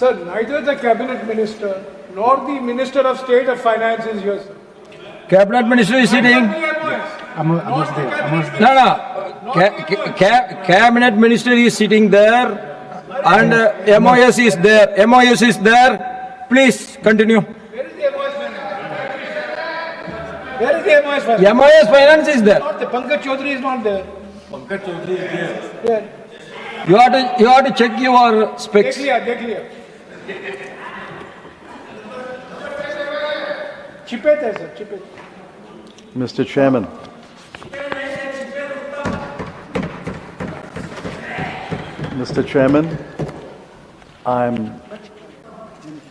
Sir, neither the cabinet minister nor the minister of state of finance is here, sir. Cabinet minister is sitting. Cabinet minister is sitting there, and MOS is there. MOS is there. Please continue. Where is the MOS finance? Where is the MOS finance? MOS finance is there. Not the Pankaj Chaudhary is not there. Pankaj Chaudhary is there. Where? You have to check your specs. देख लिया. चिपेत है sir, चिपेत. Mr. Chairman, Mr. Chairman, I'm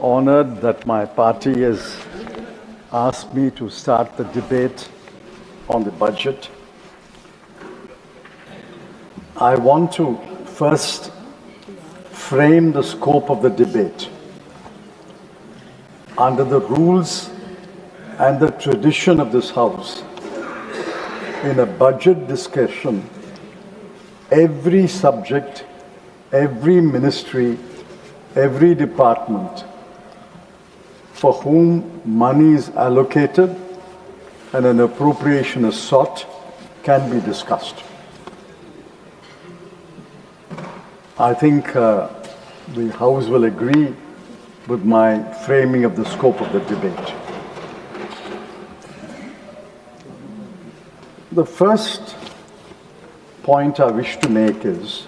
honored that my party has asked me to start the debate on the budget. I want to first frame the scope of the debate. Under the rules and the tradition of this House, in a budget discussion, every subject, every ministry, every department for whom money is allocated and an appropriation is sought can be discussed. I think the House will agree with my framing of the scope of the debate. The first point I wish to make is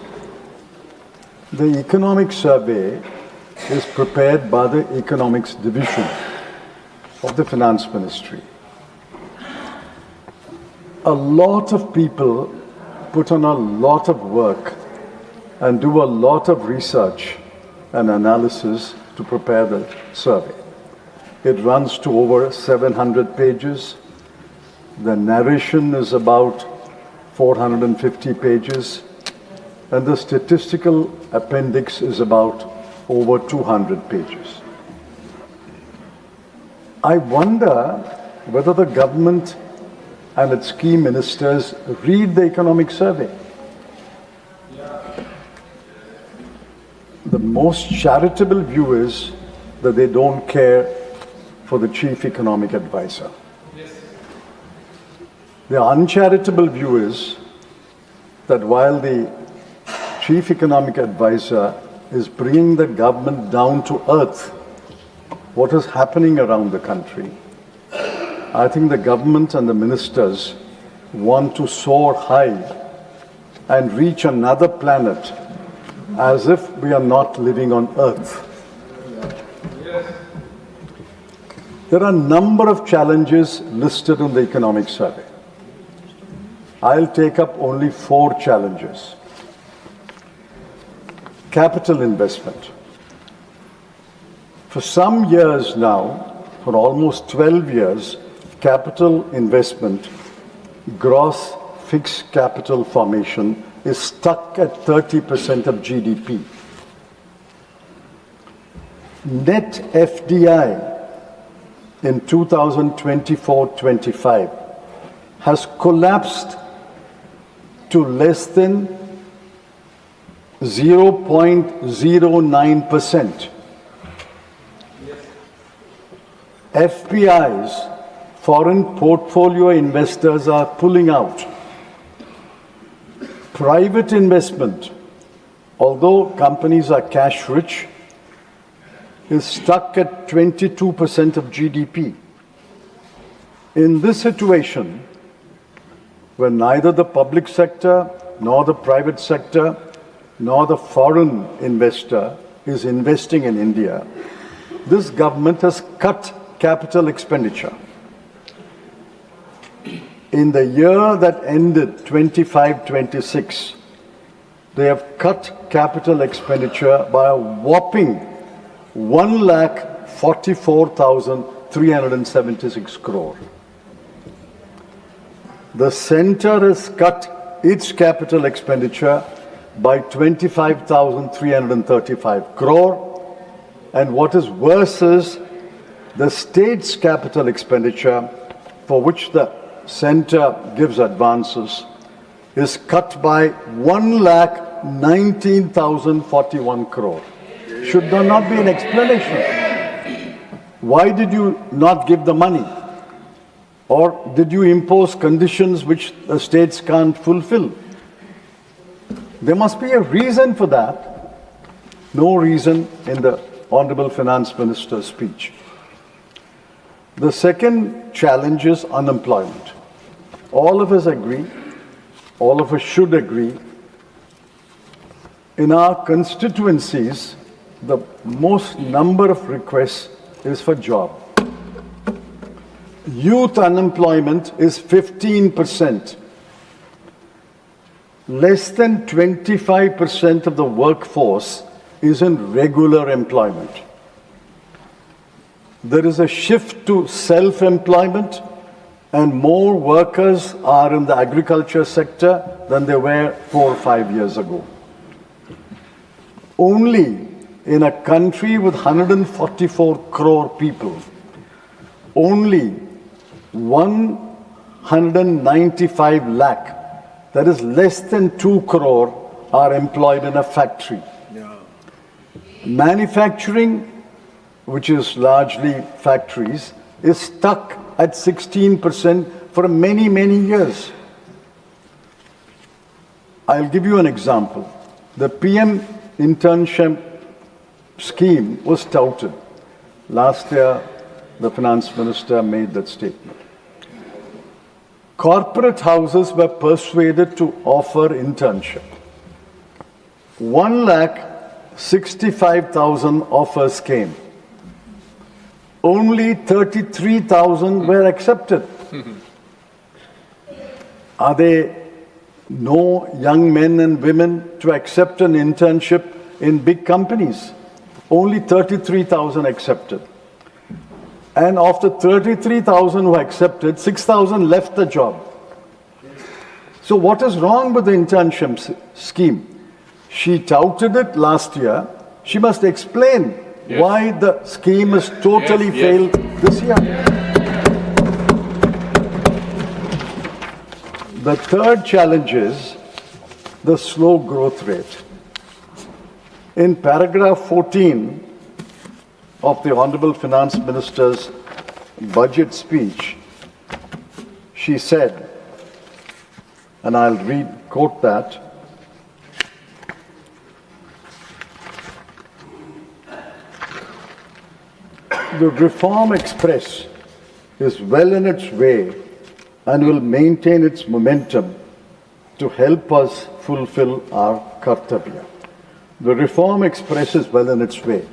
the economic survey is prepared by the Economics Division of the Finance Ministry. A lot of people put on a lot of work and do a lot of research and analysis to prepare the survey. It runs to over 700 pages. The narration is about 450 pages, and the statistical appendix is about over 200 pages. I wonder whether the government and its key ministers read the economic survey. The most charitable view is that they don't care for the chief economic advisor. The uncharitable view is that while the chief economic advisor is bringing the government down to earth, what is happening around the country, I think the government and the ministers want to soar high and reach another planet as if we are not living on earth. There are a number of challenges listed in the economic survey. I'll take up only 4 challenges. Capital investment. For some years now, for almost 12 years, capital investment, gross fixed capital formation is stuck at 30% of GDP. Net FDI in 2024-25 has collapsed to less than 0.09%. FPIs, foreign portfolio investors, are pulling out. Private investment, although companies are cash rich, is stuck at 22% of GDP. In this situation, where neither the public sector, nor the private sector, nor the foreign investor is investing in India, this government has cut capital expenditure. In the year that ended 25-26, they have cut capital expenditure by a whopping 1,44,376 crore. The centre has cut its capital expenditure by 25,335 crore, and what is worse is the state's capital expenditure, for which the centre gives advances, is cut by 1,19,041 crore. Should there not be an explanation? Why did you not give the money? Or did you impose conditions which the states can't fulfill? There must be a reason for that. No reason in the Honorable Finance Minister's speech. The second challenge is unemployment. All of us agree, all of us should agree, in our constituencies, the most number of requests is for job. Youth unemployment is 15%. Less than 25% of the workforce is in regular employment. There is a shift to self-employment, and more workers are in the agriculture sector than there were 4 or 5 years ago. Only in a country with 144 crore people, only 195 lakh, that is less than 2 crore, are employed in a factory. Yeah. Manufacturing, which is largely factories, is stuck at 16% for many, many years. I'll give you an example. The PM internship scheme was touted. Last year, the finance minister made that statement. Corporate houses were persuaded to offer internship. 1,65,000 offers came. Only 33,000 were accepted. Are there no young men and women to accept an internship in big companies? Only 33,000 accepted. And of the 33,000 who accepted, 6,000 left the job. So what is wrong with the internship scheme? She touted it last year. She must explain why the scheme has totally failed this year. The third challenge is the slow growth rate. In paragraph 14 of the Honorable Finance Minister's budget speech, she said, and I'll quote that, the Reform Express is well in its way and will maintain its momentum to help us fulfill our kartavya. The Reform Express is well in its way.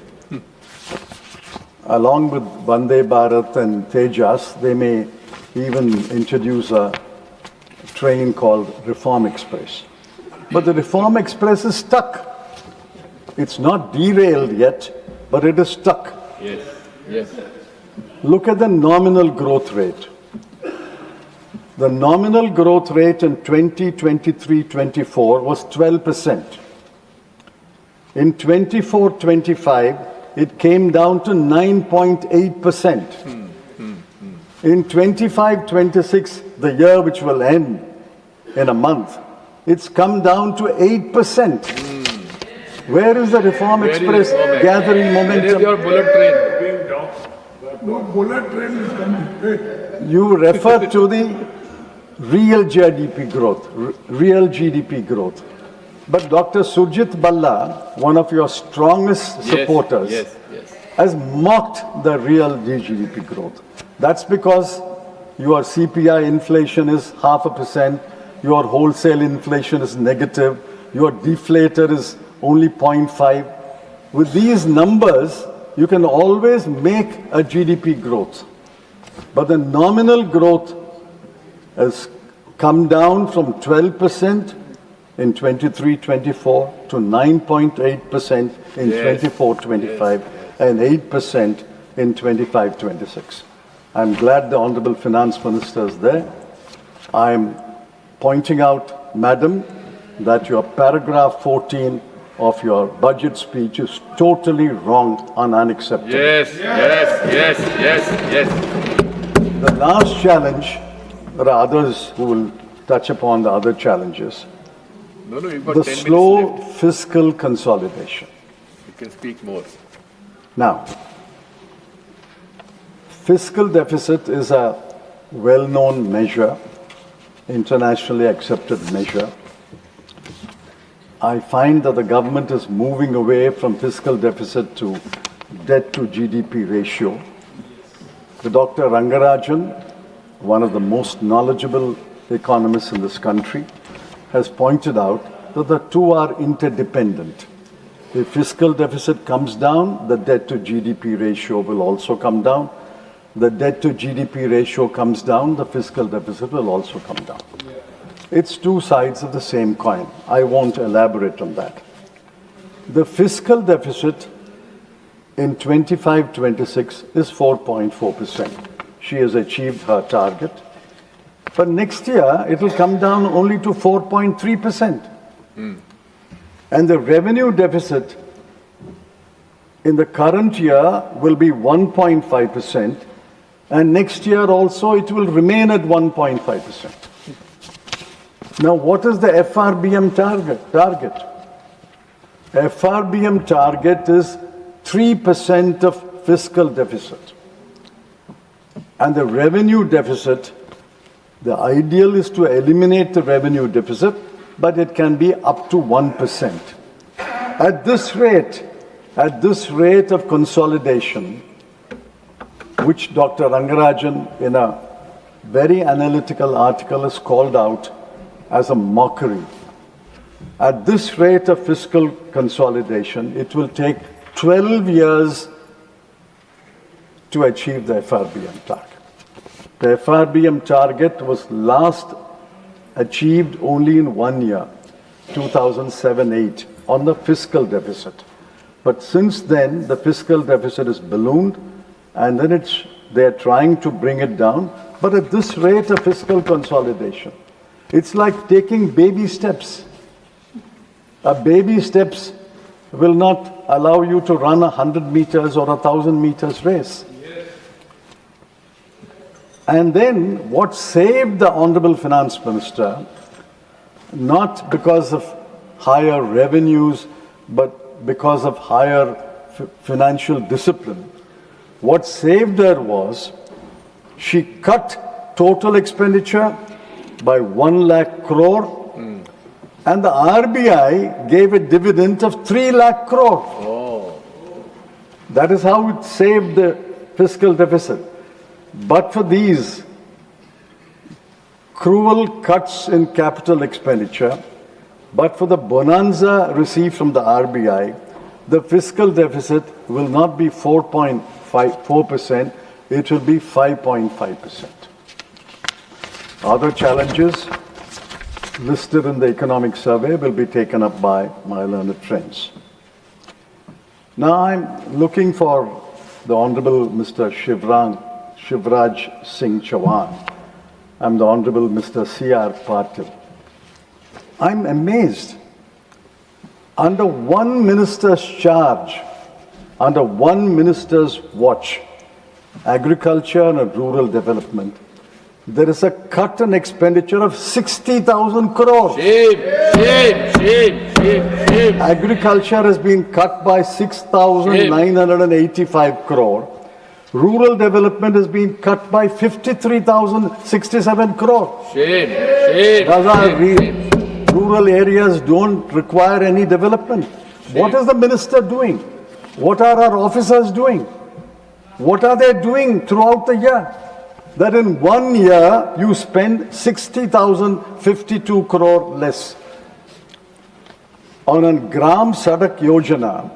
Along with Vande Bharat and Tejas, they may even introduce a train called Reform Express. But the Reform Express is stuck. It's not derailed yet, but it is stuck. Yes, yes. Look at the nominal growth rate. The nominal growth rate in 2023-24 was 12%. In 24-25, it came down to 9.8%. In 25-26, the year which will end in a month, it's come down to 8%. Where is the Reform Express gathering momentum? Where is your bullet train? No bullet train is coming. You refer to the real GDP growth, But Dr. Surjit Balla, one of your strongest supporters, has mocked the real GDP growth. That's because your CPI inflation is 0.5%, your wholesale inflation is negative, your deflator is only 0.5. With these numbers, you can always make a GDP growth. But the nominal growth has come down from 12% in 23-24 to 9.8% in 24-25 and 8% in 25-26. I'm glad the Honorable Finance Minister is there. I'm pointing out, Madam, that your paragraph 14 of your budget speech is totally wrong and unacceptable. Yes. The last challenge, there are others who will touch upon the other challenges. No, you've got The 10 slow minutes fiscal consolidation. can speak more. Now, fiscal deficit is a well-known measure, internationally accepted measure. I find that the government is moving away from fiscal deficit to debt to GDP ratio. The Dr. Rangarajan, one of the most knowledgeable economists in this country, has pointed out that the two are interdependent. If fiscal deficit comes down, the debt to GDP ratio will also come down. The debt to GDP ratio comes down, the fiscal deficit will also come down. It's two sides of the same coin. I won't elaborate on that. The fiscal deficit in 25-26 is 4.4%. She has achieved her target. But next year, it will come down only to 4.3%. And the revenue deficit in the current year will be 1.5%. And next year also, it will remain at 1.5%. Now, what is the FRBM target? FRBM target is 3% of fiscal deficit. And the revenue deficit, the ideal is to eliminate the revenue deficit, but it can be up to 1%. At this rate of consolidation, which Dr. Rangarajan in a very analytical article has called out as a mockery. At this rate of fiscal consolidation, it will take 12 years to achieve the FRBM target. The FRBM target was last achieved only in 1 year, 2007-8, on the fiscal deficit. But since then, the fiscal deficit is ballooned, and then they're trying to bring it down. But at this rate of fiscal consolidation, it's like taking baby steps. A baby steps will not allow you to run 100 meters or 1,000 meters race. And then what saved the Honorable Finance Minister, not because of higher revenues, but because of higher financial discipline, what saved her was she cut total expenditure by 1 lakh crore, and the RBI gave a dividend of 3 lakh crore. That is how it saved the fiscal deficit. But for these cruel cuts in capital expenditure, but for the bonanza received from the RBI, the fiscal deficit will not be 4.4%, it will be 5.5%. Other challenges listed in the economic survey will be taken up by my learned friends. Now I'm looking for the Honorable Mr. Shivraj Singh Chauhan. I'm the Honorable Mr. C.R. Patil. I'm amazed. Under one minister's charge, under one minister's watch, agriculture and rural development, there is a cut in expenditure of 60,000 crores. Shame. Agriculture has been cut by 6,985 crore. Rural development has been cut by 53,067 crore. Shame. Rural areas don't require any development. What is the minister doing? What are our officers doing? What are they doing throughout the year? That in 1 year you spend 60,052 crore less. On a Gram Sadak Yojana,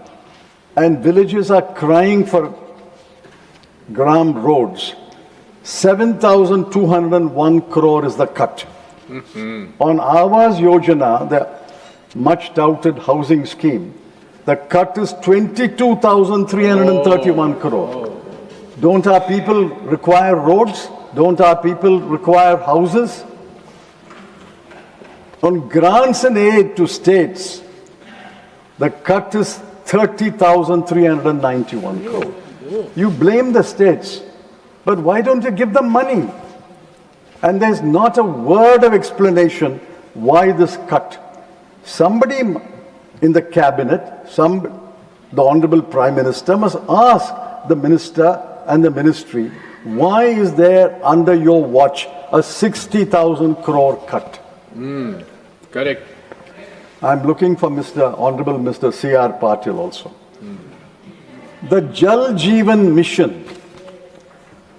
and villages are crying for Gram roads, 7,201 crore is the cut. On Awas Yojana, the much doubted housing scheme, the cut is 22,331 crore. Don't our people require roads? Don't our people require houses? On grants and aid to states, the cut is 30,391 crore. You blame the states, but why don't you give them money? And there's not a word of explanation why this cut. Somebody in the cabinet, the Honorable Prime Minister must ask the Minister and the Ministry, why is there under your watch a 60,000 crore cut? Correct. I'm looking for Honorable Mr. C.R. Patil also. The Jal Jeevan Mission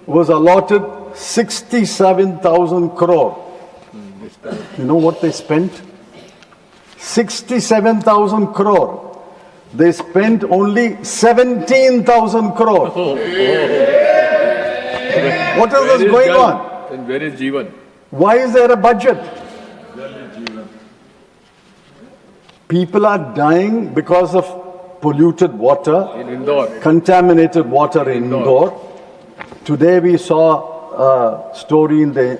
was allotted 67,000 crore. You know what they spent? 67,000 crore. They spent only 17,000 crore. What is this going on? And where is Jeevan? Why is there a budget? People are dying because of polluted water, In Indore. contaminated water in Indore. Today we saw a story in the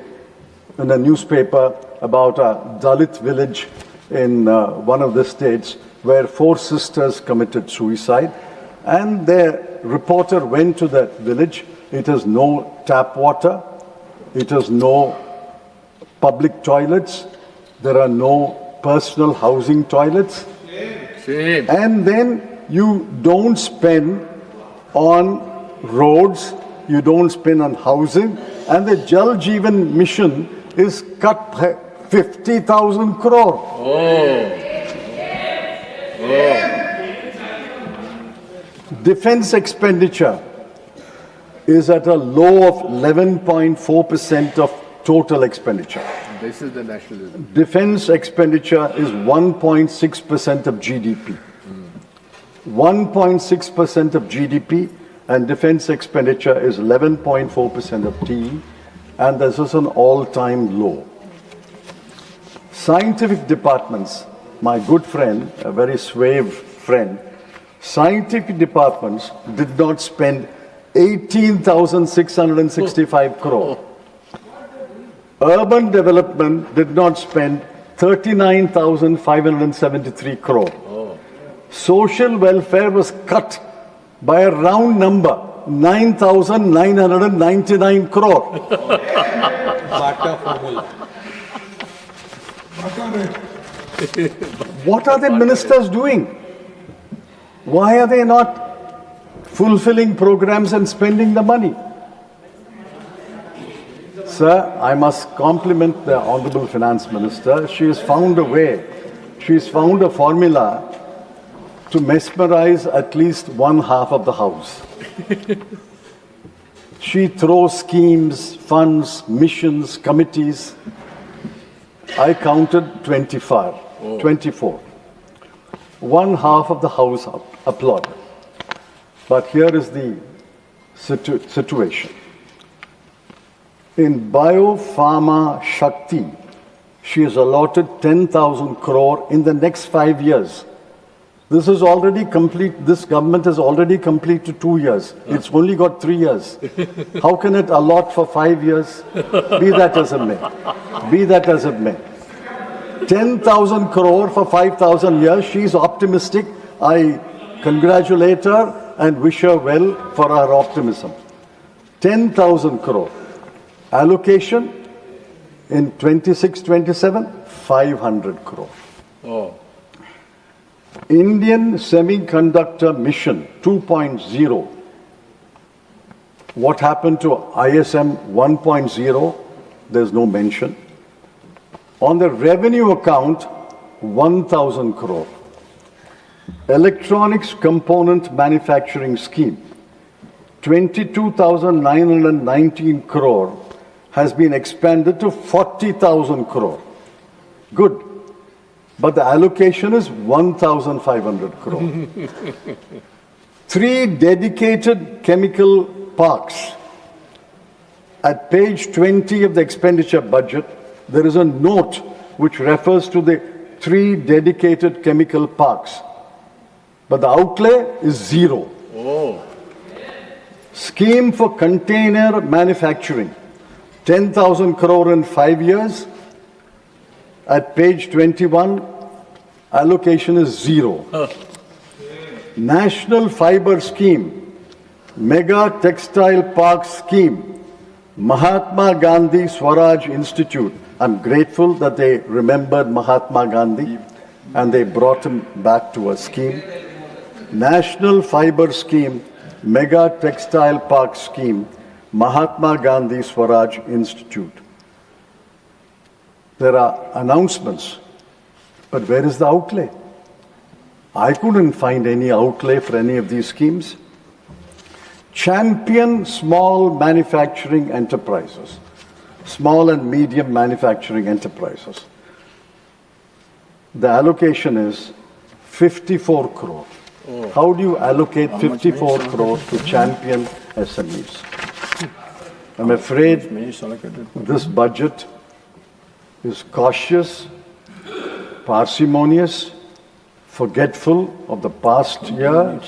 newspaper about a Dalit village in one of the states where 4 sisters committed suicide, and the reporter went to that village. It has no tap water, it has no public toilets, there are no personal housing toilets, Same. and then you don't spend on roads, you don't spend on housing, and the Jal Jeevan Mission is cut by 50,000 crore. Defense expenditure is at a low of 11.4% of total expenditure. This is the nationalism. Defense expenditure is 1.6% of GDP. 1.6% of GDP, and defense expenditure is 11.4% of TE, and this is an all-time low. Scientific departments, my good friend, a very suave friend, scientific departments did not spend 18,665 crore. Urban development did not spend 39,573 crore. Social welfare was cut by a round number, 9,999 crore. What are the ministers doing? Why are they not fulfilling programs and spending the money? Sir, I must compliment the Honorable Finance Minister. She has found a way, she has found a formula to mesmerize at least one half of the house. She throws schemes, funds, missions, committees. I counted 24. One half of the house applauded. But here is the situation. In Biopharma Shakti, she has allotted 10,000 crore in the next 5 years. This is already complete. This government has already completed 2 years. It's only got 3 years. How can it allot for 5 years? Be that as it may. Be that as it may. 10,000 crore for 5,000 years. She's optimistic. I congratulate her and wish her well for her optimism. 10,000 crore. Allocation in 26-27, 500 crore. Indian Semiconductor Mission 2.0. What happened to ISM 1.0? There's no mention. On the revenue account, 1,000 crore. Electronics Component Manufacturing Scheme, 22,919 crore has been expanded to 40,000 crore. Good. But the allocation is 1,500 crore. 3 dedicated chemical parks. At page 20 of the expenditure budget, there is a note which refers to the 3 dedicated chemical parks. But the outlay is 0. Scheme for container manufacturing, 10,000 crore in 5 years. At page 21, allocation is 0. National Fiber Scheme, Mega Textile Park Scheme, Mahatma Gandhi Swaraj Institute. I'm grateful that they remembered Mahatma Gandhi and they brought him back to a scheme. National Fiber Scheme, Mega Textile Park Scheme, Mahatma Gandhi Swaraj Institute. There are announcements, but where is the outlay? I couldn't find any outlay for any of these schemes. Champion small manufacturing enterprises, small and medium manufacturing enterprises. The allocation is 54 crore. How do you allocate 54 crore to champion SMEs? I'm afraid this budget is cautious, parsimonious, forgetful of the past year,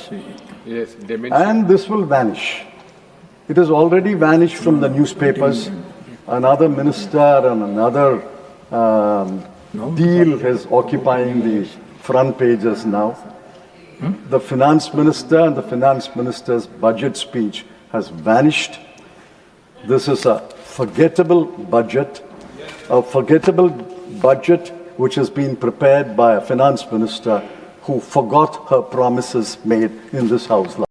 Yes, dementia. and this will vanish. It has already vanished from the newspapers. Another minister and another deal is occupying the front pages now. The finance minister and the finance minister's budget speech has vanished. This is a forgettable budget which has been prepared by a finance minister who forgot her promises made in this house.